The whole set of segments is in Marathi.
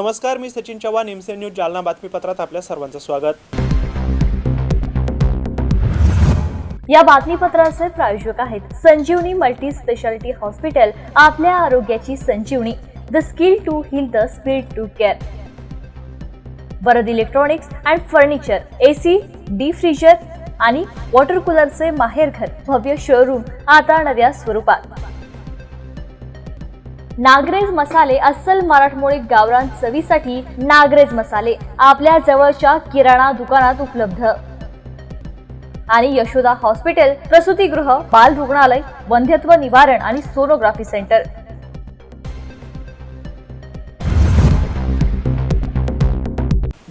नमस्कार, मी सचिन चव्हाण, एमसी न्यूज जालना बातमीपत्रात आपल्या सर्वांचं स्वागत। या बातमीपत्राचे प्रायोजक आहेत संजीवनी मल्टी स्पेशालिटी हॉस्पिटल, आपल्या आरोग्याची संजीवनी, the skill to heal, the speed to care. Varad electronics and furniture, AC, deep freezer आणि वॉटर कूलरचे माहेरघर, भव्य शोरूम आता नव्या स्वरूपात। नागरेज मसाले, अस्सल मराठमोळी गावरान चवीसाठी नागरेज मसाले आपल्या जवळच्या किराणा दुकानात उपलब्ध। आणि यशोदा हॉस्पिटल, प्रसूतीगृह, बाल रुग्णालय, वंध्यत्व निवारण आणि सोनोग्राफी सेंटर।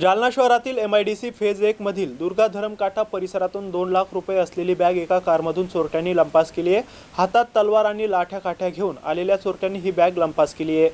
जालना शहरातील MIDC फेज 1 मधील दुर्गा धरमकाठा परिसरातून 2 लाख रुपये असलेली बॅग एका कारमधून चोरट्यांनी लंपास केली आहे। हातात तलवार आणि लाठ्या काठ्या घेऊन आलेल्या चोरट्यांनी ही बॅग लंपास केली आहे।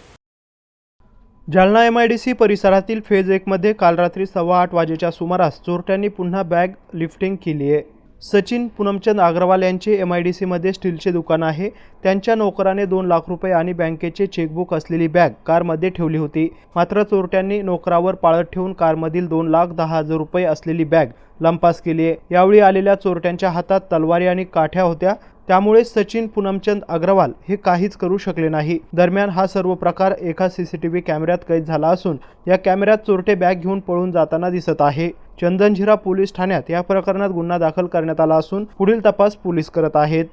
जालना MIDC परिसरातील फेज 1 मध्ये काल रात्री 8:15 वाजेच्या सुमारास चोरट्यांनी पुन्हा बॅग लिफ्टिंग केली आहे। सचिन पूनमचंद अग्रवाल यांचे MIDC मध्ये स्टीलचे दुकान आहे। त्यांच्या नोकराने 2 लाख रुपये आणि बँकेचे चेकबुक असलेली बॅग कारमध्ये ठेवली होती। मात्र चोरट्यांनी नोकरावर पाळत ठेवून कारमधील 2,10,000 रुपये असलेली बॅग लंपास केली आहे। यावेळी आलेल्या चोरट्यांच्या हातात तलवारी आणि काठ्या होत्या, त्यामुळे सचिन पूनमचंद अग्रवाल हे काहीच करू शकले नाही। दरम्यान हा सर्व प्रकार एका CCTV कॅमेऱ्यात कैद झाला असून या कॅमेऱ्यात चोरटे बॅग घेऊन पळून जाताना दिसत आहे। चंदनझिरा पोलीस ठाण्यात या प्रकरणात गुन्हा दाखल करण्यात आला असून पुढील तपास पोलीस करत आहेत।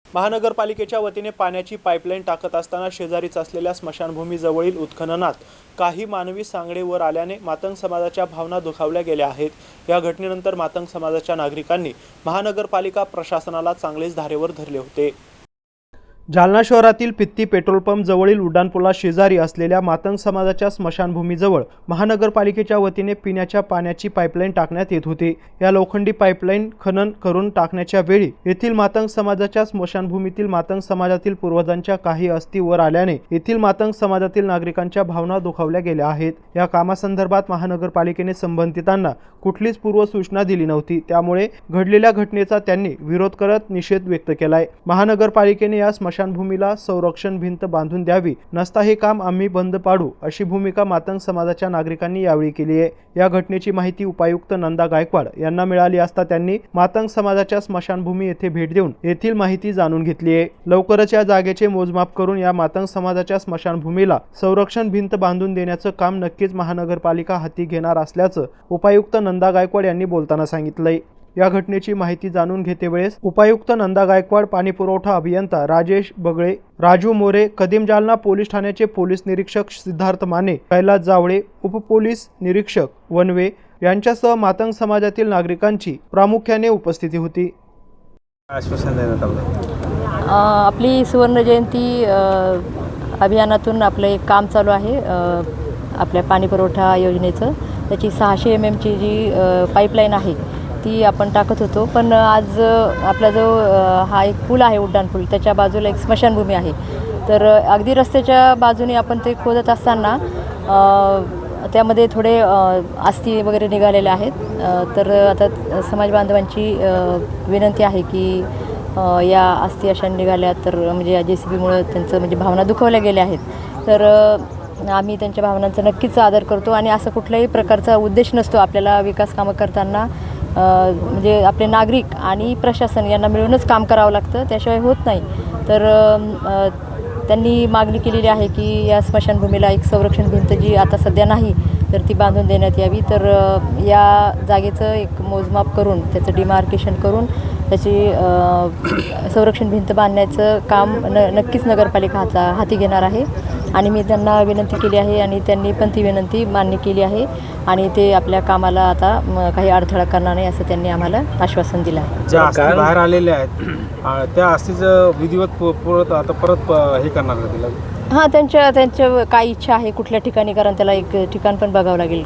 महानगरपालिकेच्या वतीने पाण्याची पाईपलाईन टाकत असताना शेजारीच असलेल्या स्मशानभूमीजवळील उत्खननात काही मानवी सांगडे वर आल्याने मातंग समाजाच्या भावना दुखावल्या गेल्या आहेत। या घटनेनंतर मातंग समाजाच्या नागरिकांनी महानगरपालिका प्रशासनाला चांगलेच धारेवर धरले होते। जालना शहरातील पित्ती पेट्रोल पंप जवळील उड्डाणपुला शेजारी असलेल्या मातंग समाजाच्या स्मशानभूमीजवळ महानगरपालिकेच्या वतीने पिण्याच्या पाण्याची पाईपलाईन टाकण्यात येत होती। या लोखंडी पाईपलाईन खनन करून टाकण्याच्या वेळी येथील मातंग समाजाच्या स्मशानभूमीतील मातंग समाजातील पूर्वजांच्या काही अस्थी वर आल्याने येथील मातंग समाजातील नागरिकांच्या भावना दुखावल्या गेल्या आहेत। या कामासंदर्भात महानगरपालिकेने संबंधितांना कुठलीच पूर्वसूचना दिली नव्हती, त्यामुळे घडलेल्या घटनेचा त्यांनी विरोध करत निषेध व्यक्त केलाय। महानगरपालिकेने या स्मशानभूमीला संरक्षण भिंत बांधून द्यावी, नसता हे काम आम्ही बंद पाडू, अशी भूमिका मातंग समाजाच्या नागरिकांनी यावेळी केली आहे। या घटनेची माहिती उपायुक्त नंदा गायकवाड यांना मिळाली असता त्यांनी मातंग समाजाच्या स्मशानभूमी येथे भेट देऊन येथील माहिती जाणून घेतली आहे। लवकरच या जागेचे मोजमाप करून या मातंग समाजाच्या स्मशानभूमीला संरक्षण भिंत बांधून देण्याचं काम नक्कीच महानगरपालिका हाती घेणार असल्याचं उपायुक्त नंदा गायकवाड यांनी बोलताना सांगितलंय। या घटनेची माहिती जाणून घेतेवेळेस उपायुक्त नंदा गायकवाड, पाणीपुरवठा अभियंता राजेश बगळे, राजू मोरे, कदीम जालना पोलीस ठाण्याचे पोलीस निरीक्षक सिद्धार्थ माने, कैलास जावळे, उपपोलीस निरीक्षक वनवे यांच्यासह मातंग समाजातील नागरिकांची प्रामुख्याने उपस्थिती होती। आश्वासन देण्यात आलं। आपली सुवर्ण जयंती अभियानातून आपलं एक काम चालू आहे आपल्या पाणीपुरवठा योजनेचं। त्याची 600 mm ची जी पाईपलाईन आहे ती आपण टाकत होतो, पण आज आपला जो हा एक पूल आहे उड्डाण पूल, त्याच्या बाजूला एक स्मशानभूमी आहे। तर अगदी रस्त्याच्या बाजूने आपण ते खोदत असताना त्यामध्ये थोडे अस्थी वगैरे निघालेले आहेत। तर आता समाज बांधवांची विनंती आहे की या अस्थी अशा निघाल्या तर म्हणजे या JCBमुळे त्यांचं म्हणजे भावना दुखावल्या गेल्या आहेत। तर आम्ही त्यांच्या भावनांचा नक्कीच आदर करतो आणि असं कुठल्याही प्रकारचा उद्देश नसतो आपल्याला विकास कामं करताना। म्हणजे आपले नागरिक आणि प्रशासन यांना मिळूनच काम करावं लागतं, त्याशिवाय होत नाही। तर त्यांनी मागणी केलेली आहे की या स्मशानभूमीला एक संरक्षण भिंत जी आता सध्या नाही तर ती बांधून देण्यात यावी। तर या जागेचं एक मोजमाप करून त्याचं डिमार्केशन करून त्याची संरक्षण भिंत बांधण्याचं काम नक्कीच नगरपालिका हाती घेणार आहे। आणि मी त्यांना विनंती केली आहे आणि त्यांनी पण ती विनंती मान्य केली आहे आणि ते आपल्या कामाला आता काही अडथळा करणार नाही असं त्यांनी आम्हाला आश्वासन दिलं आहे। ज्या अस्थी बाहेर आलेल्या आहेत त्या अस्थीचं विधिवत आता परत हे करणार का तिला? हां, त्यांच्या काय इच्छा आहे कुठल्या ठिकाणी, कारण त्याला एक ठिकाण पण बघावं लागेल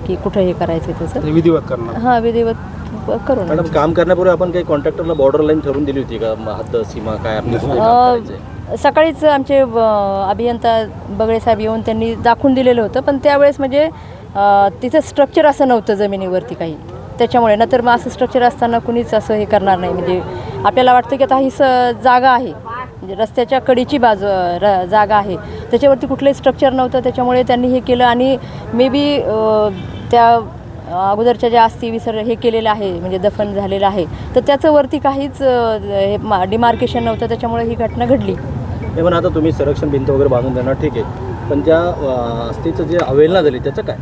की कुठं हे करायचं त्याचं विधिवत करणार। हां, विधिवत करू। मॅडम, काम करण्यापूर्वी आपण काही कॉन्ट्रॅक्टरला बॉर्डर लाईन ठरवून दिली होती का, हद्द सीमा काय आपली? सकाळीच आमचे अभियंता बगळे साहेब येऊन त्यांनी दाखवून दिलेलं होतं, पण त्यावेळेस म्हणजे तिथं स्ट्रक्चर असं नव्हतं जमिनीवरती काही, त्याच्यामुळे नंतर मग असं स्ट्रक्चर असताना कुणीच असं हे करणार नाही। म्हणजे आपल्याला वाटतं की आता ही जागा आहे रस्त्याच्या कडेची जागा आहे, त्याच्यावरती कुठलंही स्ट्रक्चर नव्हतं, त्याच्यामुळे त्यांनी हे केलं. आणि मे बी त्या अगोदरच्या ज्या अस्थी हे केलेलं आहे, म्हणजे दफन झालेलं आहे, तर त्याचं वरती काहीच डिमार्केशन नव्हतं, त्याच्यामुळे ही घटना घडली. हे पण आता तुम्ही संरक्षण भिंत वगैरे बांधून देणार, ठीक आहे, पण ज्या अस्थीचं जे अवहेलना झाली त्याचं काय?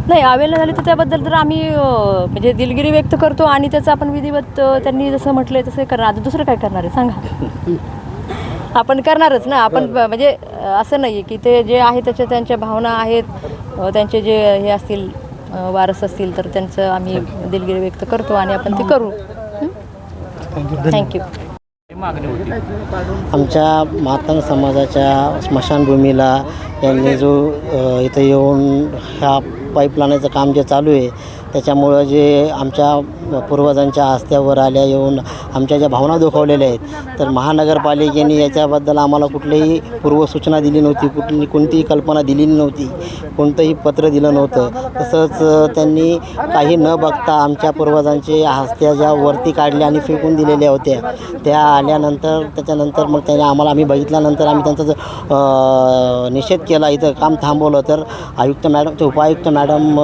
नाही, अवेलेबल झाली तर त्याबद्दल तर आम्ही म्हणजे दिलगिरी व्यक्त करतो आणि त्याचं आपण विधिवत त्यांनी जसं म्हटलंय तसं करणार. आता दुसरं काय करणार आहे सांगा? आपण करणारच ना. आपण म्हणजे असं नाही की ते जे आहे त्यांच्या भावना आहेत, त्यांचे जे हे असतील वारस असतील, तर त्यांचं आम्ही दिलगिरी व्यक्त करतो आणि आपण ते करू. थँक्यू. आमच्या मातंग समाजाच्या स्मशानभूमीला यांनी जो इथं येऊन ह्या पाईप लावण्याचं काम जे चालू आहे, त्याच्यामुळं जे आमच्या पूर्वजांच्या आस्थ्यावर आल्या येऊन आमच्या ज्या भावना दुखावलेल्या आहेत, तर महानगरपालिकेने याच्याबद्दल आम्हाला कुठलीही पूर्वसूचना दिली नव्हती, कोणतीही कल्पना दिलेली नव्हती, कोणतंही पत्र दिलं नव्हतं. तसंच त्यांनी काही न बघता आमच्या पूर्वजांचे आस्थ्या ज्या वरती काढल्या आणि फेकून दिलेल्या होत्या, त्या आल्यानंतर त्याच्यानंतर मग त्याने आम्ही बघितल्यानंतर आम्ही त्यांचा निषेध केला, इथं काम थांबवलं. तर उपायुक्त मॅडम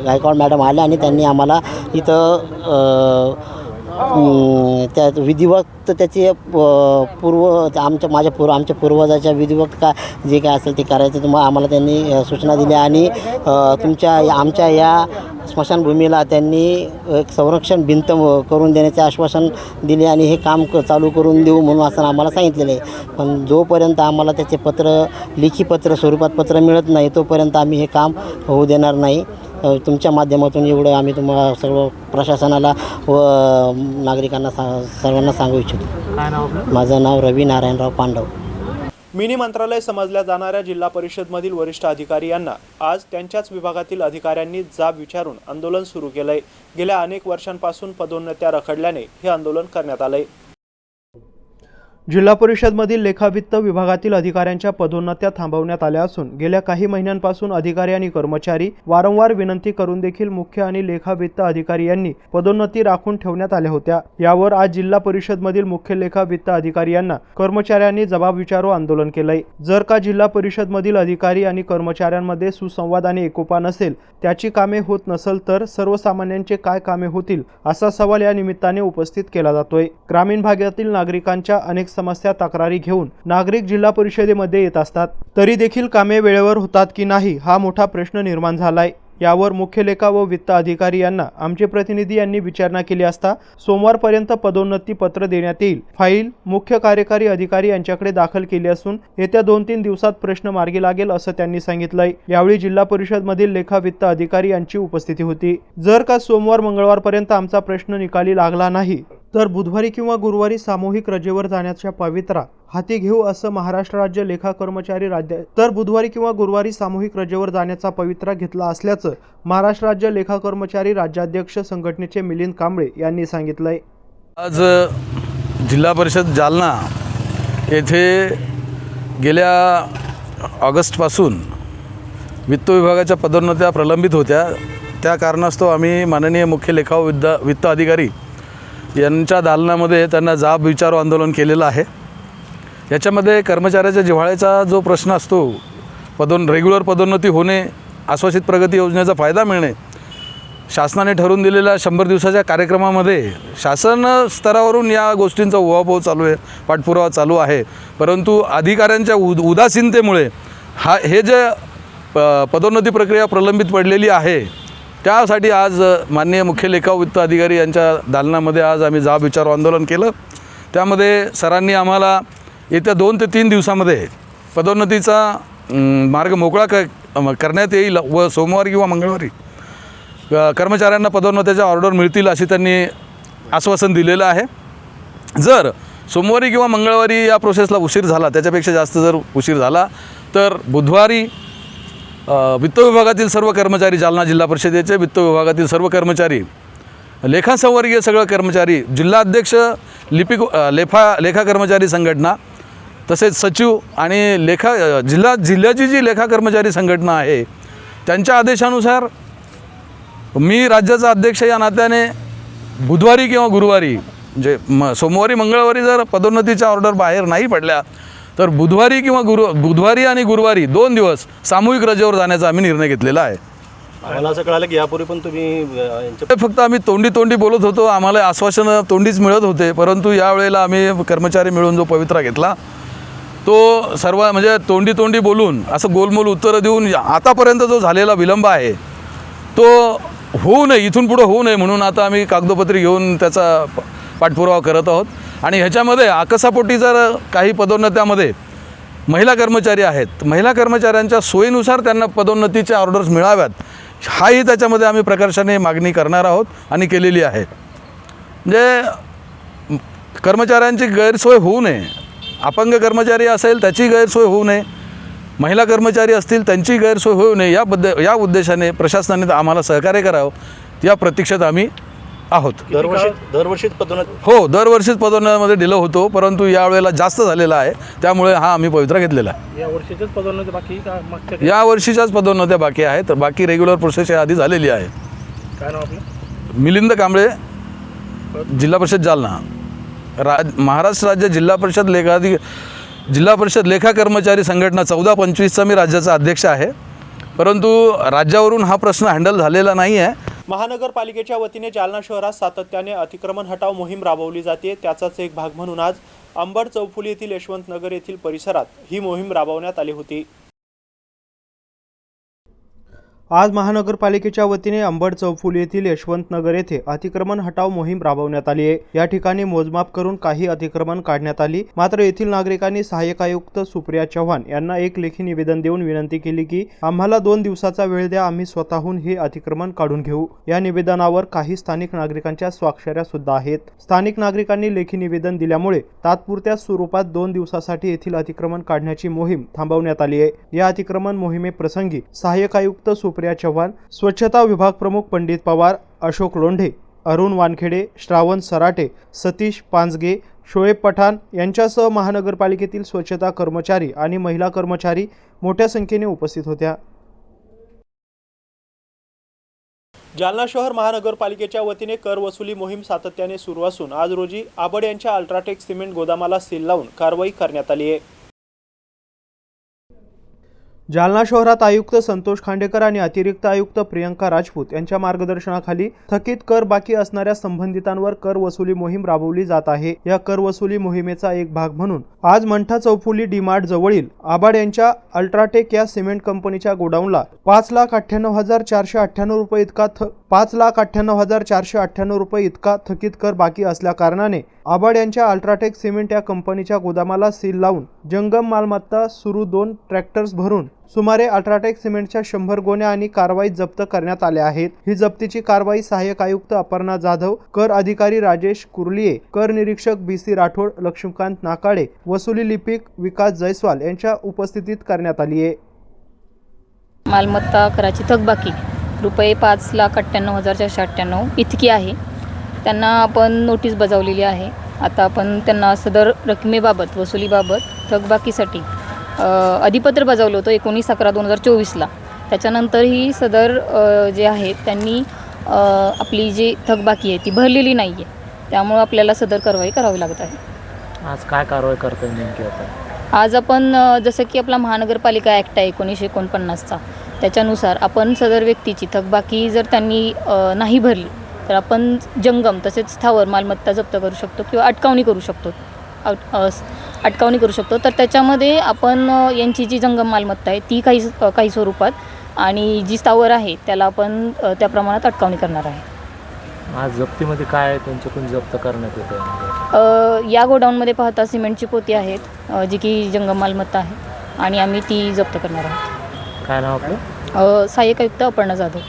गायकवाड मॅडम आल्या आणि त्यांनी आम्हाला इथं त्या विधिवत त्याचे आमच्या पूर्वजाच्या विधिवत जे काय असेल ते करायचं, मग आम्हाला त्यांनी सूचना दिल्या. आणि आमच्या या स्मशानभूमीला त्यांनी एक संरक्षण भिंत करून देण्याचे आश्वासन दिले आणि हे काम चालू करून देऊ म्हणून असं आम्हाला सांगितलेलं आहे. पण जोपर्यंत आम्हाला त्याचे लेखी पत्र स्वरूपात पत्र मिळत नाही, तोपर्यंत आम्ही हे काम होऊ देणार नाही. तुमच्या माध्यमातून एवढं आम्ही तुम्हाला सर्व प्रशासनाला व नागरिकांना सर्वांना सांगू इच्छितो. माझं नाव रवी नारायणराव पांडव. मिनी मंत्रालय समजल्या जाणाऱ्या जिल्हा परिषदमधील वरिष्ठ अधिकारी यांना आज त्यांच्याच विभागातील अधिकाऱ्यांनी जाब विचारून आंदोलन सुरू केलंय. गेल्या अनेक वर्षांपासून पदोन्नत्या रखडल्याने हे आंदोलन करण्यात आलंय. जिल्हा परिषदमधील लेखावित्त विभागातील अधिकाऱ्यांच्या पदोन्नत्या थांबवण्यात आल्या असून गेल्या काही महिन्यांपासून अधिकारी आणि कर्मचारी वारंवार विनंती करून देखील मुख्य आणि लेखावित्त अधिकारी यांनी पदोन्नती राखून ठेवण्यात आल्या होत्या. यावर आज जिल्हा परिषदमधील मुख्य लेखावित्त अधिकारी यांना कर्मचाऱ्यांनी जबाब विचारू आंदोलन केलंय. जर का जिल्हा परिषदमधील अधिकारी आणि कर्मचाऱ्यांमध्ये सुसंवाद आणि एकोपा नसेल, त्याची कामे होत नसेल, तर सर्वसामान्यांचे काय कामे होतील असा सवाल या निमित्ताने उपस्थित केला जातोय. ग्रामीण भागातील नागरिकांच्या अनेक समस्या तक्रारी घेऊन नागरिक जिल्हा परिषदेमध्ये येत असतात, तरी देखील कामे वेळेवर होतात की नाही हा मोठा प्रश्न निर्माण झालाय. यावर मुख्य लेखा व वित्त अधिकारी यांना आमचे प्रतिनिधी यांनी विचारणा केली असता सोमवारपर्यंत पदोन्नती पत्र देण्यात येईल. फाईल मुख्य कार्यकारी अधिकारी यांच्याकडे दाखल केली असून येत्या 2-3 दिवसात प्रश्न मार्गी लागेल असं त्यांनी सांगितलंय. यावेळी जिल्हा परिषद मधील लेखा वित्त अधिकारी यांची उपस्थिती होती. जर का सोमवार मंगळवारपर्यंत आमचा प्रश्न निकाली लागला नाही, तर बुधवारी किंवा गुरुवारी सामूहिक रजेवर जाण्याच्या पवित्रा हाती घेऊ असं महाराष्ट्र राज्य लेखा कर्मचारी बुधवारी किंवा गुरुवारी सामूहिक रजेवर जाण्याचा पवित्रा घेतला असल्याचं महाराष्ट्र राज्य लेखा कर्मचारी राज्याध्यक्ष संघटनेचे मिलिंद कांबळे यांनी सांगितलंय. आज जिल्हा परिषद जालना येथे गेल्या ऑगस्टपासून वित्त विभागाच्या पदोन्नत्या प्रलंबित होत्या. त्या कारणास्तव आम्ही माननीय मुख्य लेखा वित्त अधिकारी यांच्या दालनामध्ये त्यांना जाब विचारू आंदोलन केलेलं आहे. याच्यामध्ये कर्मचाऱ्याच्या जिव्हाळ्याचा जो प्रश्न असतो, रेग्युलर पदोन्नती होणे, आश्वासित प्रगती योजनेचा फायदा मिळणे, शासनाने ठरवून दिलेल्या 100 दिवसाच्या कार्यक्रमामध्ये शासन स्तरावरून या गोष्टींचा उहापोह चालू आहे, पाठपुरावा चालू आहे. परंतु अधिकाऱ्यांच्या उदासीनतेमुळे हे जे पदोन्नती प्रक्रिया प्रलंबित पडलेली आहे, त्यासाठी आज माननीय मुख्य लेखा वित्त अधिकारी यांच्या दालनामध्ये आज आम्ही जाब विचारू आंदोलन केलं. त्यामध्ये सरांनी आम्हाला येत्या 2 ते 3 दिवसामध्ये पदोन्नतीचा मार्ग मोकळा करण्यात येईल व सोमवारी किंवा मंगळवारी कर्मचाऱ्यांना पदोन्नतीच्या ऑर्डर मिळतील अशी त्यांनी आश्वासन दिलेलं आहे. जर सोमवारी किंवा मंगळवारी या प्रोसेसला उशीर झाला, त्याच्यापेक्षा जास्त जर उशीर झाला, तर बुधवारी वित्त विभागातील सर्व कर्मचारी, जालना जिल्हा परिषदेचे वित्त विभागातील सर्व कर्मचारी, लेखासंवर्गीय सगळे कर्मचारी, जिल्हाध्यक्ष, लेखा कर्मचारी संघटना, तसेच सचिव आणि जिल्ह्याची जी लेखा कर्मचारी संघटना आहे, त्यांच्या आदेशानुसार मी राज्याचा अध्यक्ष या नात्याने बुधवारी किंवा गुरुवारी म्हणजे सोमवारी मंगळवारी जर पदोन्नतीच्या ऑर्डर बाहेर नाही पडल्या तर बुधवारी किंवा बुधवारी आणि गुरुवारी 2 दिवस सामूहिक रजेवर जाण्याचा आम्ही निर्णय घेतलेला आहे. मला असं कळालं की यापूर्वी पण तुम्ही यांच्या ते फक्त आम्ही तोंडी बोलत होतो, आम्हाला आश्वासनं तोंडीच मिळत होते, परंतु यावेळेला आम्ही कर्मचारी मिळून जो पवित्रा घेतला तो सर्व म्हणजे तोंडी बोलून असं गोलमोल उत्तरं देऊन आतापर्यंत जो झालेला विलंब आहे तो होऊ नये, इथून पुढं होऊ नये म्हणून आता आम्ही कागदोपत्री घेऊन त्याचा पाठपुरावा करत आहोत. आणि ह्याच्यामध्ये आकसापोटी जर काही पदोन्नत्यामध्ये महिला कर्मचारी आहेत, महिला कर्मचाऱ्यांच्या सोयीनुसार त्यांना पदोन्नतीच्या ऑर्डर्स मिळाव्यात, हाही त्याच्यामध्ये आम्ही प्रकर्षाने मागणी करणार आहोत आणि केलेली आहे. म्हणजे कर्मचाऱ्यांची गैरसोय होऊ नये, अपंग कर्मचारी असेल त्याची गैरसोय होऊ नये, महिला कर्मचारी असतील त्यांची गैरसोय होऊ नये, या उद्देशाने प्रशासनाने आम्हाला सहकार्य करावं या प्रतीक्षेत आम्ही आहोत. दरवर्षीच पदोन्नती हो, दरवर्षीच पदोन्नतीमध्ये डिले होतो, परंतु यावेळेला जास्त झालेला आहे, त्यामुळे हा आम्ही पवित्रा घेतलेला आहे. या वर्षीच्याच पदोन्नती बाकी का मागच्या या वर्षीच्याच पदोन्नत्या बाकी आहेत, तर बाकी रेग्युलर प्रोसेस आधी झालेली आहे. काय नाव आपलं? मिलिंद कांबळे, जिल्हा परिषद जालना. महाराष्ट्र राज्य जिल्हा परिषद लेखा कर्मचारी संघटना 14-25चा मी राज्याचा अध्यक्ष आहे, परंतु राज्यावरून हा प्रश्न हँडल झालेला नाही आहे. महानगरपालिकेच्या वतीने जालना शहरात सातत्याने अतिक्रमण हटाव मोहीम राबवली जाते. त्याचाच एक भाग म्हणून आज अंबड चौफुली येथील यशवंत नगर येथील परिसरात ही मोहीम राबवण्यात आली होती. आज महानगरपालिकेच्या वतीने अंबड चौफुली येथील यशवंत नगर येथे अतिक्रमण हटाव मोहीम राबवण्यात आली आहे. या ठिकाणी मोजमाप करून काही अतिक्रमण काढण्यात आली. मात्र येथील नागरिकांनी सहाय्यक आयुक्त सुप्रिया चव्हाण यांना एक लेखी निवेदन देऊन विनंती केली की आम्हाला 2 दिवसाचा वेळ द्या, आम्ही स्वतःहून हे अतिक्रमण काढून घेऊ. या निवेदनावर काही स्थानिक नागरिकांच्या स्वाक्षऱ्या सुद्धा आहेत. स्थानिक नागरिकांनी लेखी निवेदन दिल्यामुळे तात्पुरत्या स्वरूपात 2 दिवसासाठी येथील अतिक्रमण काढण्याची मोहीम थांबवण्यात आली आहे. या अतिक्रमण मोहिमेप्रसंगी सहाय्यक आयुक्त सुप्रिया चव्हाण, स्वच्छता विभाग प्रमुख पंडित पवार, अशोक लोंढे, अरुण वानखेडे, श्रावण सराटे, सतीश पांजगे, शोएब पठाण यांच्यासह महानगरपालिकेतील स्वच्छता कर्मचारी आणि महिला कर्मचारी मोठ्या संख्येने उपस्थित होत्या. जालना शहर महानगरपालिकेच्या वतीने कर वसुली मोहीम सातत्याने सुरू असून आज रोजी आबड यांच्या अल्ट्राटेक सिमेंट गोदामाला सील लावून कारवाई करण्यात आली आहे. जालना शहरात आयुक्त संतोष खांडेकर आणि अतिरिक्त आयुक्त प्रियंका राजपूत यांच्या मार्गदर्शनाखाली थकीत कर बाकी असणाऱ्या संबंधितांवर कर वसुली मोहीम राबवली जात आहे. या कर वसुली मोहिमेचा एक भाग म्हणून आज मंठा चौफुली डीमार्ट जवळील आबाड यांच्या अल्ट्राटेक या सिमेंट कंपनीच्या गोडाऊनला 5,98,498 रुपये इतका 5,98,498 रुपये इतका थकीत कर बाकी असल्या कारणाने आबाड यांच्या अल्ट्राटेक सिमेंट या कंपनीच्या गोदामाला सील लावून जंगम मालमत्ता सुरू 2 ट्रॅक्टर्स भरून सुमारे अल्ट्राटेक सिमेंटच्या 100 गोण्या आणि कारवाईत जप्त करण्यात आल्या आहेत. ही जप्तीची कारवाई सहाय्यक आयुक्त अपर्णा जाधव, कर अधिकारी राजेश कुर्लिये, कर निरीक्षक BC राठोड, लक्ष्मीकांत नाकाडे, वसुली लिपिक विकास जयस्वाल यांच्या उपस्थितीत करण्यात आली आहे. मालमत्ता कराची थकबाकी रुपये 5,98,498 इतकी आहे. त्यांना आपण नोटीस बजावलेली आहे. आता आपण त्यांना सदर रकमेबाबत वसुलीबाबत थकबाकीसाठी अधिपत्र बजावलं होतं 19/11/2024ला. त्याच्यानंतरही सदर जे आहेत त्यांनी आपली जी थकबाकी आहे ती भरलेली नाही आहे. त्यामुळे आपल्याला सदर कारवाई करावी लागत आहे. आज काय कारवाई करता येईल नेमकी आता? आज आपण जसं की आपला महानगरपालिका ॲक्ट आहे 1949चा, त्याच्यानुसार आपण सदर व्यक्तीची थकबाकी जर त्यांनी नाही भरली तर आपण जंगम तसेच स्थावर मालमत्ता जप्त करू शकतो किंवा अटकावणी करू शकतो. तर त्याच्यामध्ये आपण यांची जी जंगम मालमत्ता आहे ती काही स्वरूपात आणि जी स्थावर आहे त्याला आपण त्या प्रमाणात अटकावणी करणार आहे. आज जप्तीमध्ये काय त्यांच्याकडून जप्त करण्यात येतं? या गोडाऊनमध्ये पाहता सिमेंटची पोती आहेत जी की जंगम मालमत्ता आहे आणि आम्ही ती जप्त करणार आहोत. काय नाव आपलं? सहाय्यक आयुक्त अपर्णा जाधव.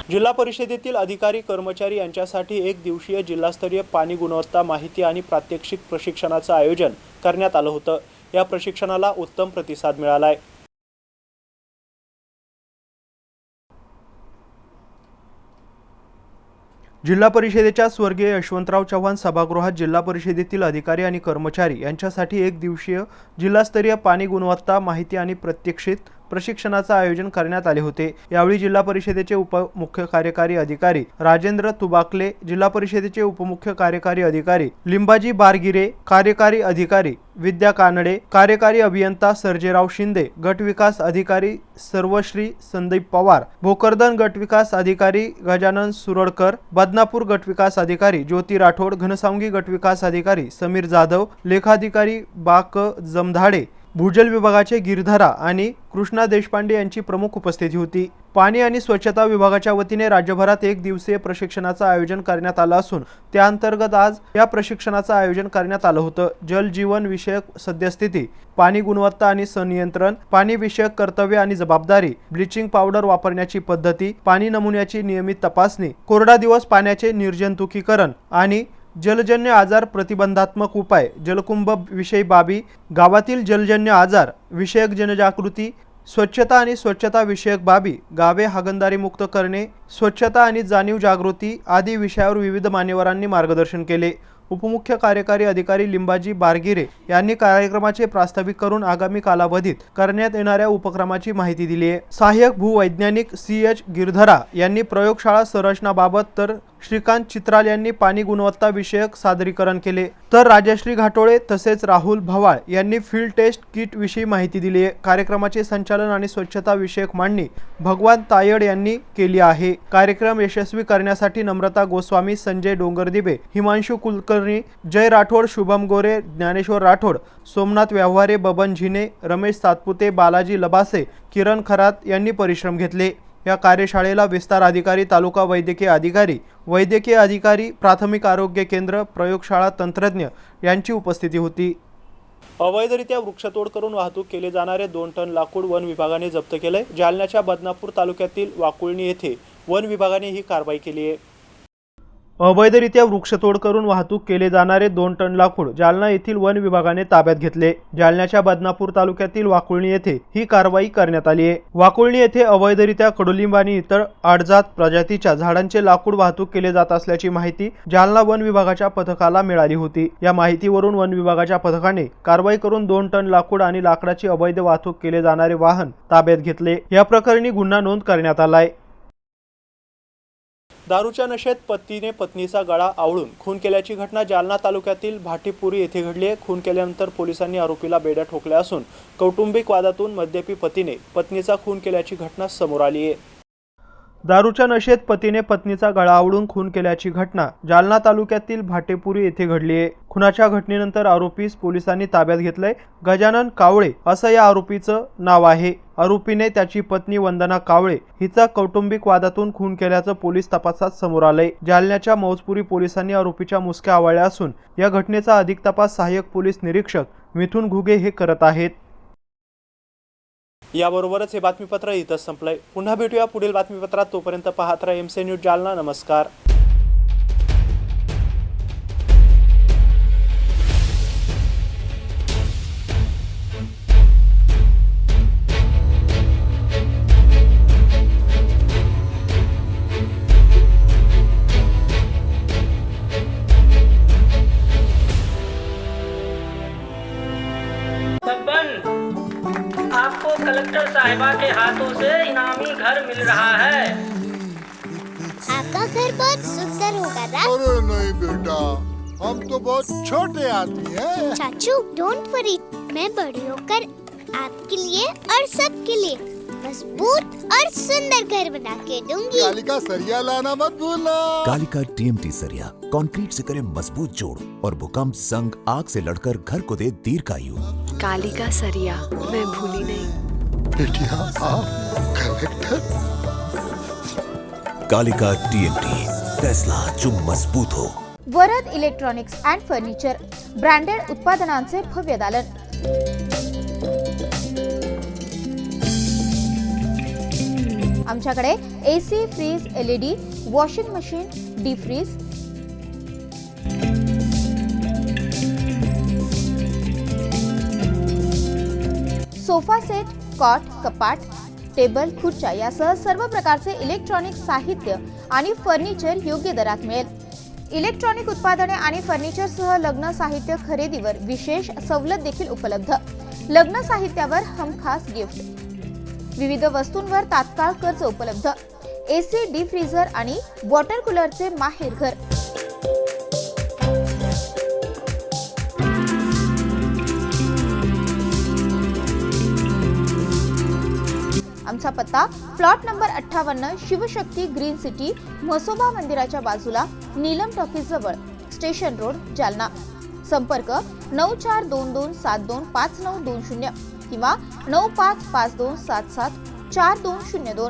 जिल्हा परिषदेतील अधिकारी कर्मचारी यांच्यासाठी 1 दिवसीय जिल्हास्तरीय पाणी गुणवत्ता माहिती आणि प्रात्यक्षिक प्रशिक्षणाचं आयोजन करण्यात आलं होतं. या प्रशिक्षणाला उत्तम प्रतिसाद मिळालाय. जिल्हा परिषदेच्या स्वर्गीय यशवंतराव चव्हाण सभागृहात जिल्हा परिषदेतील अधिकारी आणि कर्मचारी यांच्यासाठी 1 दिवसीय जिल्हास्तरीय पाणी गुणवत्ता माहिती आणि प्रात्यक्षिक प्रशिक्षणाचं आयोजन करण्यात आले होते। यावेळी जिल्हा परिषदेचे उपमुख्य कार्यकारी अधिकारी राजेंद्र तुबाकले, जिल्हा परिषदेचे उपमुख्य कार्यकारी अधिकारी लिंबाजी बारगिरे, कार्यकारी अधिकारी विद्या कानडे, कार्यकारी अभियंता सर्जेराव शिंदे, गट विकास अधिकारी सर्वश्री संदीप पवार, भोकरदन गट विकास अधिकारी गजानन सुरडकर, बदनापूर गट विकास अधिकारी ज्योती राठोड, घनसावंगी गट विकास अधिकारी समीर जाधव, लेखाधिकारी बाक जमधाडे, भूजल विभागाचे गिरधरा आणि कृष्णा देशपांडे यांची प्रमुख उपस्थिती होती। पाणी आणि स्वच्छता विभागाच्या वतीने राज्यभरात 1 दिवसीय प्रशिक्षणाचं आयोजन करण्यात आलं असून त्याअंतर्गत आज या प्रशिक्षणाचं आयोजन करण्यात आलं होतं। जल जीवन विषयक सद्यस्थिती, पाणी गुणवत्ता आणि संनियंत्रण, पाणी विषयक कर्तव्य आणि जबाबदारी, ब्लिचिंग पावडर वापरण्याची पद्धती, पाणी नमुन्याची नियमित तपासणी, कोरडा दिवस पाण्याचे निर्जंतुकीकरण आणि जलजन्य आजार प्रतिबंधात्मक उपाय, जलकुंभ विषयी बाबी, गावातील जलजन्य आजार विषयक जनजागृती, स्वच्छता आणि स्वच्छता विषयक बाबी, गावे हागणदारी मुक्त करणे, स्वच्छता आणि जाणीव जागृती आदी विषयावर विविध मान्यवरांनी मार्गदर्शन केले। उपमुख्य कार्यकारी अधिकारी लिंबाजी बारगिरे यांनी कार्यक्रमाचे प्रास्ताविक करून आगामी कालावधीत करण्यात येणाऱ्या उपक्रमाची माहिती दिली आहे। सहाय्यक भूवैज्ञानिक CH गिरधरा यांनी प्रयोगशाळा संरचनाबाबत तर श्रीकांत चित्राल यांनी पाणी गुणवत्ता विषयक सादरीकरण केले, तर राजश्री घाटोळे तसेच राहुल भवाळ यांनी फील्ड टेस्ट किट विषयी माहिती दिली आहे। कार्यक्रमाचे संचालन आणि स्वच्छता विषयक मांडणी भगवान तायड यांनी केली आहे। कार्यक्रम यशस्वी करण्यासाठी नम्रता गोस्वामी, संजय डोंगरदिबे, हिमांशु कुलकर्णी, जय राठोड, शुभम गोरे, ज्ञानेश्वर राठोड, सोमनाथ व्यवहारे, बबन झिने, रमेश सातपुते, बालाजी लबासे, किरण खरात यांनी परिश्रम घेतले। या कार्यशाळेला विस्तार अधिकारी, तालुका वैद्यकीय अधिकारी, प्राथमिक आरोग्य केंद्र, प्रयोगशाळा तंत्रज्ञ यांची उपस्थिती होती। अवैधरित्या वृक्षतोड करून वाहतूक केले जाणारे 2 टन लाकूड वन विभागाने जप्त केले। जालन्याच्या बदनापूर तालुक्यातील वाकुळणी येथे वन विभागाने ही कारवाई केली आहे। अवैधरित्या वृक्षतोड करून वाहतूक केले जाणारे 2 टन लाकूड जालना येथील वन विभागाने ताब्यात घेतले। जालन्याच्या बदनापूर तालुक्यातील वाकुळणी येथे ही कारवाई करण्यात आली आहे। वाकुळणी येथे अवैधरित्या कडुलिंब आणि इतर आडजात प्रजातीच्या झाडांचे लाकूड वाहतूक केले जात असल्याची माहिती जालना वन विभागाच्या पथकाला मिळाली होती। या माहितीवरून वन विभागाच्या पथकाने कारवाई करून 2 टन लाकूड आणि लाकडाची अवैध वाहतूक केले जाणारे वाहन ताब्यात घेतले। या प्रकरणी गुन्हा नोंद करण्यात आलाय। दारूच्या नशेत पतीने पत्नीचा गळा आवळून खून केल्याची घटना जालना तालुक्यातील भाटीपुरी येथे घडली आहे। खून केल्यानंतर पोलिसांनी आरोपीला बेड्या ठोकल्या असून कौटुंबिक वादातून मद्यपी पतीने पत्नीचा खून केल्याची घटना समोर आली आहे। दारूच्या नशेत पतीने पत्नीचा गळा आवळून खून केल्याची घटना जालना तालुक्यातील भाटेपुरी येथे घडली आहे। खुनाच्या घटनेनंतर आरोपीस पोलिसांनी ताब्यात घेतलंय। गजानन कावळे असं या आरोपीचं नाव आहे। आरोपीने त्याची पत्नी वंदना कावळे हिचा कौटुंबिक वादातून खून केल्याचं पोलीस तपासात समोर आलंय। जालन्याच्या मौजपुरी पोलिसांनी आरोपीच्या मुसक्या आवळल्या असून या घटनेचा अधिक तपास सहाय्यक पोलीस निरीक्षक मिथुन घुगे हे करत आहेत। याबरोबरच हे बातमीपत्र इथंच संपलंय। पुन्हा भेटूया पुढील बातमीपत्रात। तोपर्यंत पाहत रहा MC न्यूज जालना। नमस्कार। आपको कलेक्टर साहिबा के हाथों से इनामी घर मिल रहा है। आपका घर बहुत सुंदर होगा ना? अरे नहीं बेटा, हम तो बहुत छोटे आदमी हैं। चाचू डोंट वरी, मैं बड़ी होकर आपके लिए और सबके लिए मजबूत और सुंदर घर बना के दूंगी। कालिका सरिया लाना मत भूलना। कालिका TMT सरिया कंक्रीट से करे मजबूत जोड़ और भूकंप, संग, आग से लड़कर घर को दे दीर्घायु। कालिका सरिया मैं भूली नहीं। बेटिया आप कलेक्टर। कालिका TMT फैसला जो मजबूत हो। Varad electronics and furniture branded उत्पादनांचे भव्य दालन। आमच्याकडे AC, fridge, LED, washing machine, deep freeze, sofa set, cot, कपाट, टेबल, खुर्च्या यासह सर्व प्रकारचे इलेक्ट्रॉनिक साहित्य आणि फर्निचर योग्य दरात मिळेल। इलेक्ट्रॉनिक उत्पादने आणि फर्निचरसह लग्न साहित्य खरेदीवर विशेष सवलत देखील उपलब्ध। लग्न साहित्यावर हमखास गिफ्ट। विविध वस्तूंवर तात्काळ कर्ज उपलब्ध, AC, डीप फ्रीझर आणि वॉटर कूलरचे माहेर घर. आमचा पत्ता plot number 58, Shivshakti green city, Mhasoba मंदिराच्या बाजूला, नीलम टॉकीज जवळ, स्टेशन रोड, जालना. संपर्क 9422725920 किंवा 9552774202.